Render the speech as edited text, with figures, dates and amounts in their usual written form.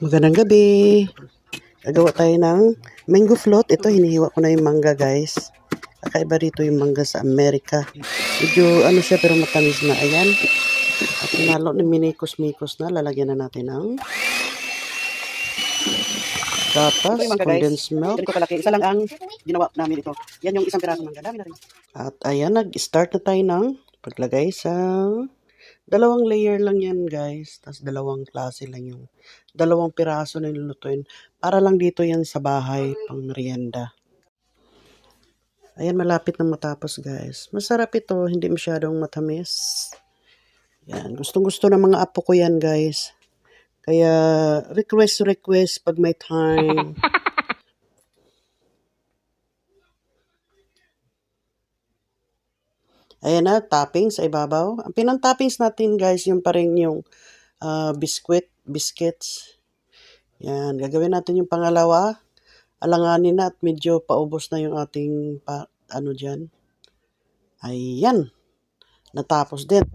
Magandang gabi. Gagawa tayo ng mango float. Ito, hinihiwa ko na yung mangga, guys. Kakaiba rito yung mangga sa Amerika. Medyo ano siya pero matamis na. Ayan. At pinalo na minikos-mikos na. Lalagyan na natin ng gatas, condensed milk. Ganito kalaki. Isa lang ang ginawa namin ito. Yan yung isang pirasong mangga. Dami na rin. At ayan, nag-start na tayo ng paglagay sa dalawang layer lang yan, guys. Tapos dalawang klase lang yung dalawang piraso na nilulutuin. Para lang dito yan sa bahay, pang merienda. Ayan, malapit na matapos, guys. Masarap ito, hindi masyadong matamis. Yan, gustong-gusto ng mga apo ko yan, guys. Kaya, request pag may time. Ayan na, toppings sa ibabaw. Ang pinang-toppings natin, guys, yung pa rin yung biscuits. Yan, gagawin natin yung pangalawa. Alanganin na at medyo paubos na yung ating dyan. Ayan, natapos din.